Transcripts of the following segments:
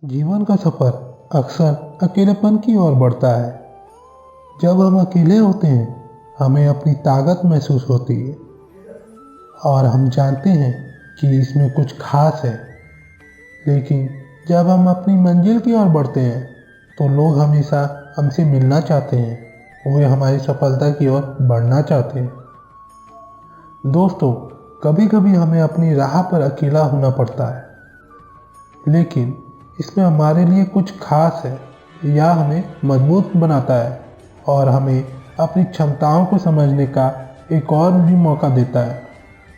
जीवन का सफ़र अक्सर अकेलेपन की ओर बढ़ता है। जब हम अकेले होते हैं हमें अपनी ताकत महसूस होती है और हम जानते हैं कि इसमें कुछ खास है। लेकिन जब हम अपनी मंजिल की ओर बढ़ते हैं तो लोग हमेशा हमसे मिलना चाहते हैं, वे हमारी सफलता की ओर बढ़ना चाहते हैं। दोस्तों, कभी कभी हमें अपनी राह पर अकेला होना पड़ता है, लेकिन इसमें हमारे लिए कुछ खास है। यह हमें मजबूत बनाता है और हमें अपनी क्षमताओं को समझने का एक और भी मौका देता है।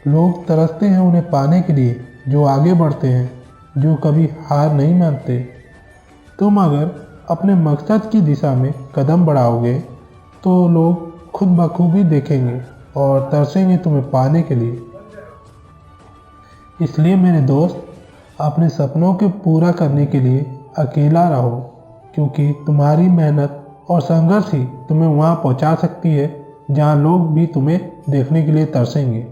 लोग तरसते हैं उन्हें पाने के लिए जो आगे बढ़ते हैं, जो कभी हार नहीं मानते। तुम अगर अपने मकसद की दिशा में कदम बढ़ाओगे तो लोग खुद बखूबी देखेंगे और तरसेंगे तुम्हें पाने के लिए। इसलिए मेरे दोस्त, अपने सपनों को पूरा करने के लिए अकेला रहो, क्योंकि तुम्हारी मेहनत और संघर्ष ही तुम्हें वहाँ पहुँचा सकती है जहाँ लोग भी तुम्हें देखने के लिए तरसेंगे।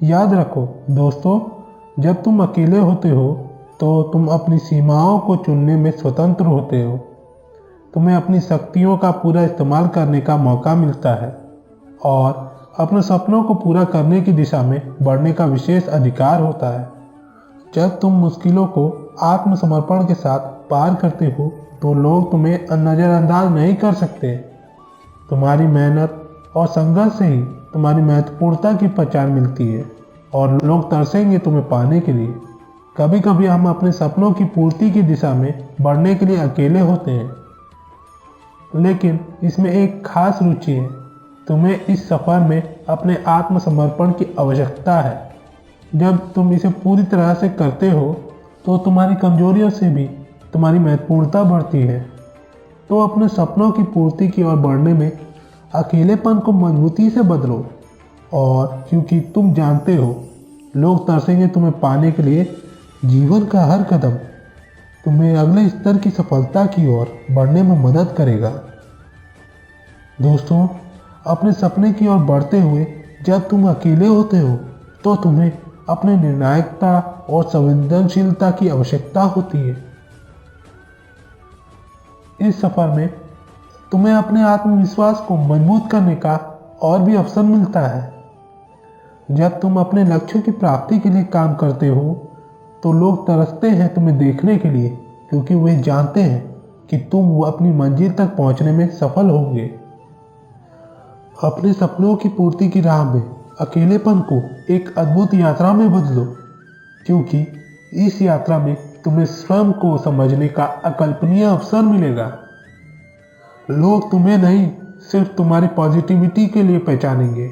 याद रखो दोस्तों, जब तुम अकेले होते हो तो तुम अपनी सीमाओं को चुनने में स्वतंत्र होते हो। तुम्हें अपनी शक्तियों का पूरा इस्तेमाल करने का मौका मिलता है और अपने सपनों को पूरा करने की दिशा में बढ़ने का विशेष अधिकार होता है। जब तुम मुश्किलों को आत्मसमर्पण के साथ पार करते हो तो लोग तुम्हें नज़रअंदाज नहीं कर सकते। तुम्हारी मेहनत और संघर्ष से ही तुम्हारी महत्वपूर्णता की पहचान मिलती है और लोग तरसेंगे तुम्हें पाने के लिए। कभी कभी हम अपने सपनों की पूर्ति की दिशा में बढ़ने के लिए अकेले होते हैं, लेकिन इसमें एक खास रुचि है। तुम्हें इस सफ़र में अपने आत्मसमर्पण की आवश्यकता है। जब तुम इसे पूरी तरह से करते हो तो तुम्हारी कमजोरियों से भी तुम्हारी महत्वपूर्णता बढ़ती है। तो अपने सपनों की पूर्ति की ओर बढ़ने में अकेलेपन को मजबूती से बदलो, और क्योंकि तुम जानते हो लोग तरसेंगे तुम्हें पाने के लिए। जीवन का हर कदम तुम्हें अगले स्तर की सफलता की ओर बढ़ने में मदद करेगा। दोस्तों, अपने सपने की ओर बढ़ते हुए जब तुम अकेले होते हो तो तुम्हें अपने निर्णायकता और संवेदनशीलता की आवश्यकता होती है। इस सफर में तुम्हें अपने आत्मविश्वास को मजबूत करने का और भी अवसर मिलता है। जब तुम अपने लक्ष्यों की प्राप्ति के लिए काम करते हो तो लोग तरसते हैं तुम्हें देखने के लिए, क्योंकि वे जानते हैं कि तुम अपनी मंजिल तक पहुंचने में सफल होंगे। अपने सपनों की पूर्ति की राह में अकेलेपन को एक अद्भुत यात्रा में बदलो, क्योंकि इस यात्रा में तुम्हें स्वयं को समझने का अकल्पनीय अवसर मिलेगा। लोग तुम्हें नहीं सिर्फ तुम्हारी पॉजिटिविटी के लिए पहचानेंगे,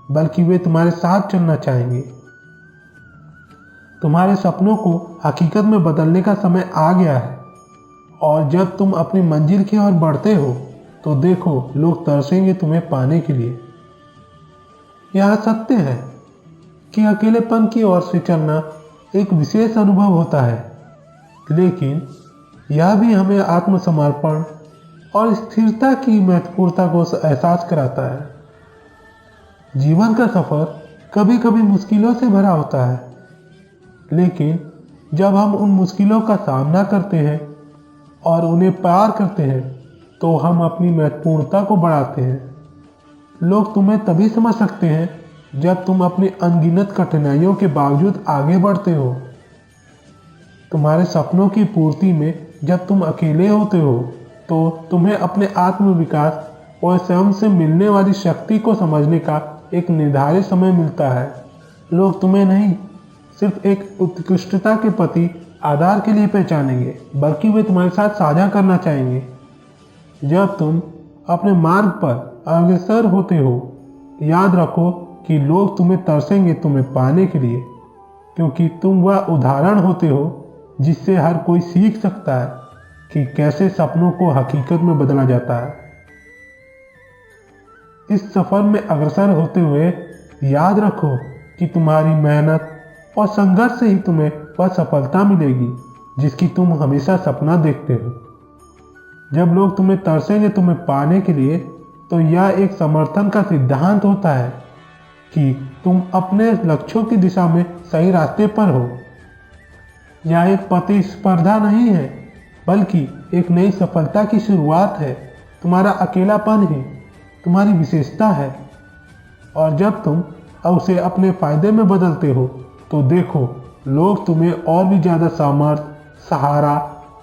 बल्कि वे तुम्हारे साथ चलना चाहेंगे। तुम्हारे सपनों को हकीकत में बदलने का समय आ गया है, और जब तुम अपनी मंजिल की ओर बढ़ते हो तो देखो लोग तरसेंगे तुम्हें पाने के लिए। यह सत्य है कि अकेलेपन की ओर से चलना एक विशेष अनुभव होता है, लेकिन यह भी हमें आत्मसमर्पण और स्थिरता की महत्वपूर्णता को एहसास कराता है। जीवन का सफ़र कभी कभी मुश्किलों से भरा होता है, लेकिन जब हम उन मुश्किलों का सामना करते हैं और उन्हें पार करते हैं तो हम अपनी महत्वपूर्णता को बढ़ाते हैं। लोग तुम्हें तभी समझ सकते हैं जब तुम अपनी अनगिनत कठिनाइयों के बावजूद आगे बढ़ते हो। तुम्हारे सपनों की पूर्ति में जब तुम अकेले होते हो तो तुम्हें अपने आत्मविकास और स्वयं से मिलने वाली शक्ति को समझने का एक निर्धारित समय मिलता है। लोग तुम्हें नहीं सिर्फ एक उत्कृष्टता के प्रति आधार के लिए पहचानेंगे, बल्कि वे तुम्हारे साथ साझा करना चाहेंगे। जब तुम अपने मार्ग पर अग्रसर होते हो, याद रखो कि लोग तुम्हें तरसेंगे तुम्हें पाने के लिए, क्योंकि तुम वह उदाहरण होते हो जिससे हर कोई सीख सकता है कि कैसे सपनों को हकीकत में बदला जाता है। इस सफ़र में अग्रसर होते हुए याद रखो कि तुम्हारी मेहनत और संघर्ष से ही तुम्हें वह सफलता मिलेगी जिसकी तुम हमेशा सपना देखते हो। जब लोग तुम्हें तरसेंगे तुम्हें पाने के लिए तो यह एक समर्थन का सिद्धांत होता है कि तुम अपने लक्ष्यों की दिशा में सही रास्ते पर हो। यह एक प्रतिस्पर्धा नहीं है, बल्कि एक नई सफलता की शुरुआत है। तुम्हारा अकेलापन ही तुम्हारी विशेषता है, और जब तुम उसे अपने फायदे में बदलते हो तो देखो, लोग तुम्हें और भी ज़्यादा सामर्थ्य, सहारा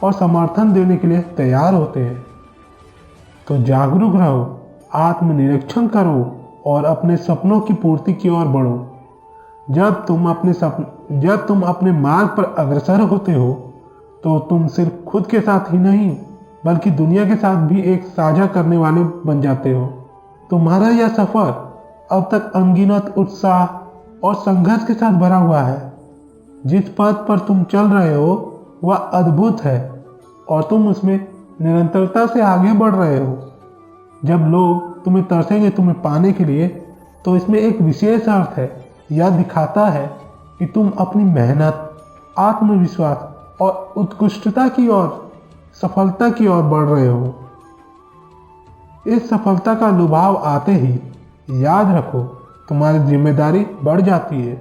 और समर्थन देने के लिए तैयार होते हैं। तो जागरूक रहो, आत्मनिरीक्षण करो और अपने सपनों की पूर्ति की ओर बढ़ो। जब तुम अपने मार्ग पर अग्रसर होते हो तो तुम सिर्फ खुद के साथ ही नहीं बल्कि दुनिया के साथ भी एक साझा करने वाले बन जाते हो। तुम्हारा यह सफर अब तक अनगिनत उत्साह और संघर्ष के साथ भरा हुआ है। जिस पथ पर तुम चल रहे हो वह अद्भुत है और तुम उसमें निरंतरता से आगे बढ़ रहे हो। जब लोग तुम्हें तरसेंगे तुम्हें पाने के लिए, तो इसमें एक विशेष अर्थ है। यह दिखाता है कि तुम अपनी मेहनत, आत्मविश्वास और उत्कृष्टता की ओर, सफलता की ओर बढ़ रहे हो। इस सफलता का अनुभव आते ही याद रखो, तुम्हारी जिम्मेदारी बढ़ जाती है।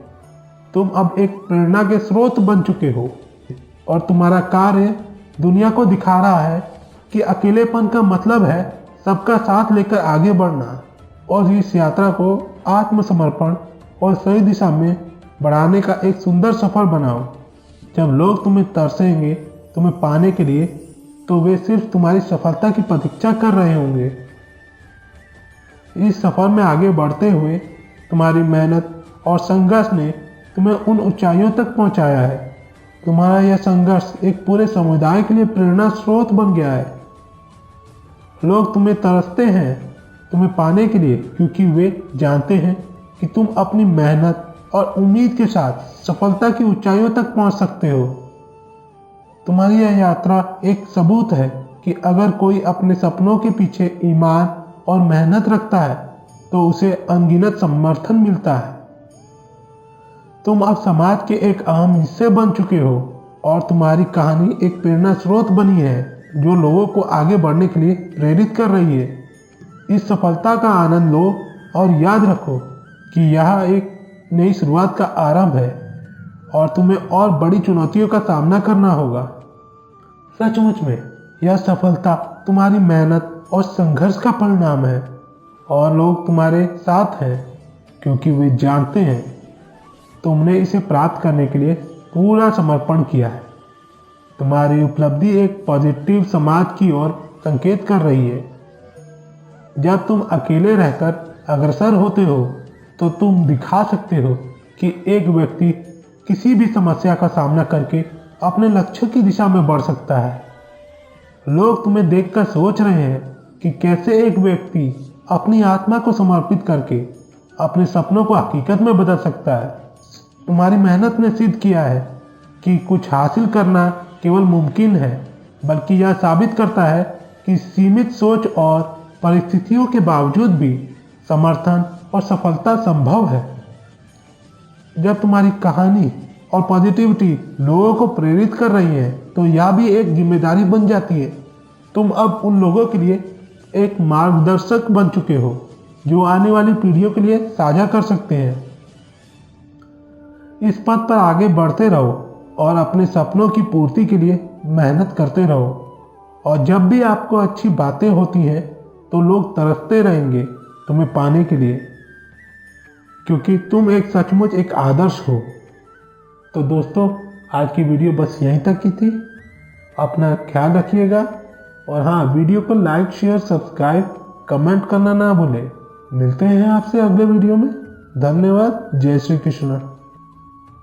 तुम अब एक प्रेरणा के स्रोत बन चुके हो और तुम्हारा कार्य दुनिया को दिखा रहा है कि अकेलेपन का मतलब है सबका साथ लेकर आगे बढ़ना, और इस यात्रा को आत्मसमर्पण और सही दिशा में बढ़ाने का एक सुंदर सफर बनाओ। जब लोग तुम्हें तरसेंगे तुम्हें पाने के लिए, तो वे सिर्फ तुम्हारी सफलता की प्रतीक्षा कर रहे होंगे। इस सफर में आगे बढ़ते हुए तुम्हारी मेहनत और संघर्ष ने तुम्हें उन ऊंचाइयों तक पहुंचाया है। तुम्हारा यह संघर्ष एक पूरे समुदाय के लिए प्रेरणा स्रोत बन गया है। लोग तुम्हें तरसते हैं तुम्हें पाने के लिए, क्योंकि वे जानते हैं कि तुम अपनी मेहनत और उम्मीद के साथ सफलता की ऊंचाइयों तक पहुंच सकते हो। तुम्हारी यह यात्रा एक सबूत है कि अगर कोई अपने सपनों के पीछे ईमान और मेहनत रखता है तो उसे अनगिनत समर्थन मिलता है। तुम अब समाज के एक अहम हिस्से बन चुके हो और तुम्हारी कहानी एक प्रेरणा स्रोत बनी है जो लोगों को आगे बढ़ने के लिए प्रेरित कर रही है। इस सफलता का आनंद लो और याद रखो कि यह एक नई शुरुआत का आरंभ है और तुम्हें और बड़ी चुनौतियों का सामना करना होगा। सचमुच में यह सफलता तुम्हारी मेहनत और संघर्ष का परिणाम है, और लोग तुम्हारे साथ हैं क्योंकि वे जानते हैं तुमने इसे प्राप्त करने के लिए पूरा समर्पण किया है। तुम्हारी उपलब्धि एक पॉजिटिव समाज की ओर संकेत कर रही है। जब तुम अकेले रहकर अग्रसर होते हो तो तुम दिखा सकते हो कि एक व्यक्ति किसी भी समस्या का सामना करके अपने लक्ष्य की दिशा में बढ़ सकता है। लोग तुम्हें देखकर सोच रहे हैं कि कैसे एक व्यक्ति अपनी आत्मा को समर्पित करके अपने सपनों को हकीकत में बदल सकता है। तुम्हारी मेहनत ने सिद्ध किया है कि कुछ हासिल करना केवल मुमकिन है, बल्कि यह साबित करता है कि सीमित सोच और परिस्थितियों के बावजूद भी समर्थन और सफलता संभव है। जब तुम्हारी कहानी और पॉजिटिविटी लोगों को प्रेरित कर रही है तो यह भी एक जिम्मेदारी बन जाती है। तुम अब उन लोगों के लिए एक मार्गदर्शक बन चुके हो जो आने वाली पीढ़ियों के लिए साझा कर सकते हैं। इस पथ पर आगे बढ़ते रहो और अपने सपनों की पूर्ति के लिए मेहनत करते रहो, और जब भी आपको अच्छी बातें होती हैं तो लोग तरसते रहेंगे तुम्हें पाने के लिए, क्योंकि तुम एक सचमुच एक आदर्श हो। तो दोस्तों, आज की वीडियो बस यहीं तक की थी। अपना ख्याल रखिएगा, और हाँ, वीडियो को लाइक, शेयर, सब्सक्राइब, कमेंट करना ना भूलें। मिलते हैं आपसे अगले वीडियो में। धन्यवाद। जय श्री कृष्ण।